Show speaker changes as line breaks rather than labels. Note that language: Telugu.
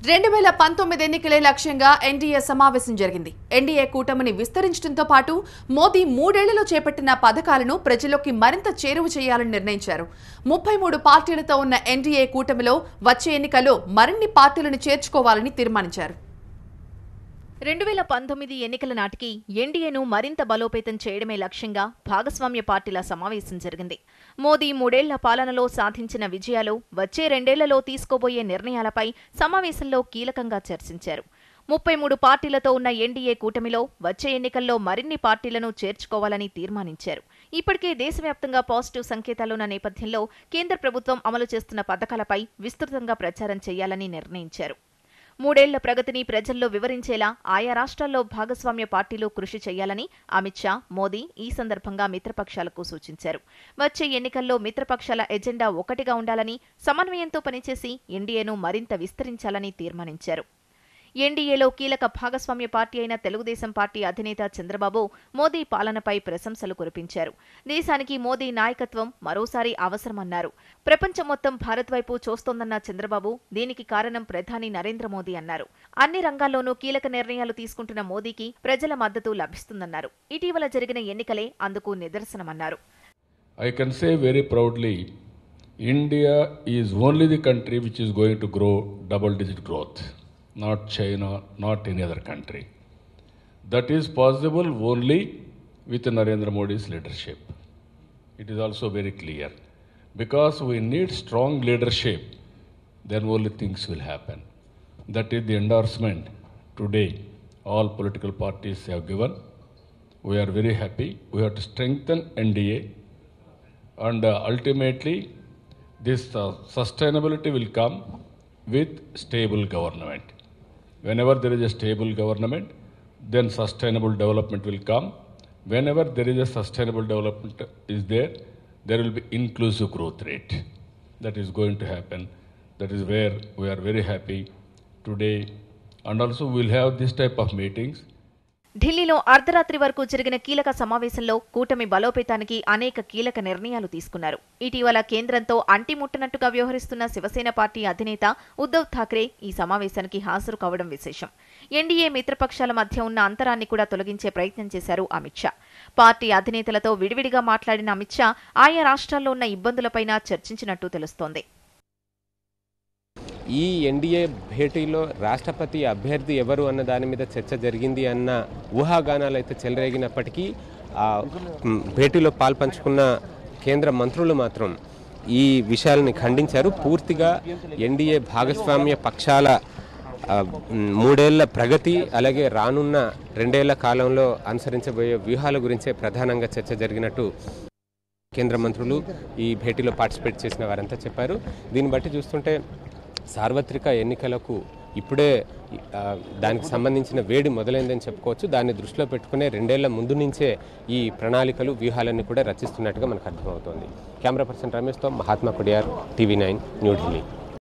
2019 ఎన్నికలే లక్ష్యంగా ఎన్డీఏ సమావేశం జరిగింది. ఎన్డీఏ కూటమిని విస్తరించడంతో పాటు మోదీ 3 ఏళ్లలో చేపట్టిన పథకాలను ప్రజల్లోకి మరింత చేరువ చేయాలని నిర్ణయించారు. 33 పార్టీలతో ఉన్న ఎన్డీఏ కూటమిలో వచ్చే ఎన్నికల్లో మరిన్ని పార్టీలను చేర్చుకోవాలని తీర్మానించారు.
2019 ఎన్నికల నాటికి ఎన్డీఏను మరింత బలోపేతం చేయడమే లక్ష్యంగా భాగస్వామ్య పార్టీల సమావేశం జరిగింది. మోదీ 3 ఏళ్ల పాలనలో సాధించిన విజయాలు, వచ్చే 2 ఏళ్లలో తీసుకోబోయే నిర్ణయాలపై సమావేశంలో కీలకంగా చర్చించారు. 33 పార్టీలతో ఉన్న ఎన్డీఏ కూటమిలో వచ్చే ఎన్నికల్లో మరిన్ని పార్టీలను చేర్చుకోవాలని తీర్మానించారు. ఇప్పటికే దేశవ్యాప్తంగా పాజిటివ్ సంకేతాలున్న నేపథ్యంలో కేంద్ర ప్రభుత్వం అమలు చేస్తున్న పథకాలపై విస్తృతంగా ప్రచారం చేయాలని నిర్ణయించారు. 3 ఏళ్ల ప్రగతిని ప్రజల్లో వివరించేలా ఆయా రాష్ట్రాల్లో భాగస్వామ్య పార్టీలు కృషి చేయాలని అమిత్ షా, మోదీ ఈ సందర్భంగా మిత్రపక్షాలకు సూచించారు. వచ్చే ఎన్నికల్లో మిత్రపక్షాల ఎజెండా ఒకటిగా ఉండాలని, సమన్వయంతో పనిచేసి ఎన్డీఏను మరింత విస్తరించాలని తీర్మానించారు. ఎన్డీఏలో కీలక భాగస్వామ్య పార్టీ అయిన తెలుగుదేశం పార్టీ అధినేత చంద్రబాబు మోదీ పాలనపై ప్రశంసలు కురిపించారు. దేశానికి మోదీ నాయకత్వం మరోసారి అవసరమన్నారు. ప్రపంచం మొత్తం భారత్ వైపు చూస్తోందన్న చంద్రబాబు దీనికి కారణం ప్రధాని నరేంద్ర మోదీ అన్నారు. అన్ని రంగాల్లోనూ కీలక నిర్ణయాలు తీసుకుంటున్న మోదీకి ప్రజల మద్దతు లభిస్తుందన్నారు. ఇటీవల జరిగిన ఎన్నికలే అందుకు నిదర్శనమన్నారు.
I can say very proudly, India is only the country which is going to grow double-digit growth. Not China, not any other country. That is possible only with Narendra Modi's leadership. It is also very clear. Because we need strong leadership, then only things will happen. That is the endorsement today all political parties have given. We are very happy. We have to strengthen NDA and ultimately this sustainability will come with stable government. Whenever there is a stable government, then sustainable development will come. Whenever there is a sustainable development is there, there will be inclusive growth rate. That is going to happen. That is where we are very happy today. And also we will have this type of meetings.
ఢిల్లీలో అర్ధరాత్రి వరకు జరిగిన కీలక సమావేశంలో కూటమి బలోపేతానికి అనేక కీలక నిర్ణయాలు తీసుకున్నారు. ఇటీవల కేంద్రంతో అంటిముట్టనట్టుగా వ్యవహరిస్తున్న శివసేన పార్టీ అధినేత ఉద్దవ్ ఠాక్రే ఈ సమావేశానికి హాజరు కావడం విశేషం. ఎన్డీఏ మిత్రపక్షాల మధ్య ఉన్న అంతరాన్ని కూడా తొలగించే ప్రయత్నం చేశారు అమిత్ షా. పార్టీ అధినేతలతో విడివిడిగా మాట్లాడిన అమిత్ షా ఆయా రాష్ట్రాల్లో ఉన్న ఇబ్బందులపైన చర్చించినట్టు తెలుస్తోంది.
ఈ ఎన్డీఏ భేటీలో రాష్ట్రపతి అభ్యర్థి ఎవరు అన్న దాని మీద చర్చ జరిగింది అన్న ఊహాగానాలు అయితే చెలరేగినప్పటికీ భేటీలో పాల్పంచుకున్న కేంద్ర మంత్రులు మాత్రం ఈ విషయాలని ఖండించారు. పూర్తిగా ఎన్డీఏ భాగస్వామ్య పక్షాల 3 ఏళ్ల ప్రగతి, అలాగే రానున్న 2 ఏళ్ల కాలంలో అనుసరించబోయే వ్యూహాల గురించే ప్రధానంగా చర్చ జరిగినట్టు కేంద్ర మంత్రులు ఈ భేటీలో పార్టిసిపేట్ చేసిన వారంతా చెప్పారు. దీన్ని బట్టి చూస్తుంటే సార్వత్రిక ఎన్నికలకు ఇప్పుడే దానికి సంబంధించిన వేడి మొదలైందని చెప్పుకోవచ్చు. దాన్ని దృష్టిలో పెట్టుకునే 2 ఏళ్ల ముందు నుంచే ఈ ప్రణాళికలు, వ్యూహాలన్నీ కూడా రచిస్తున్నట్టుగా మనకు అర్థమవుతోంది. Camera person రమేష్తో Mahatma Kodiyar, TV9 New Delhi.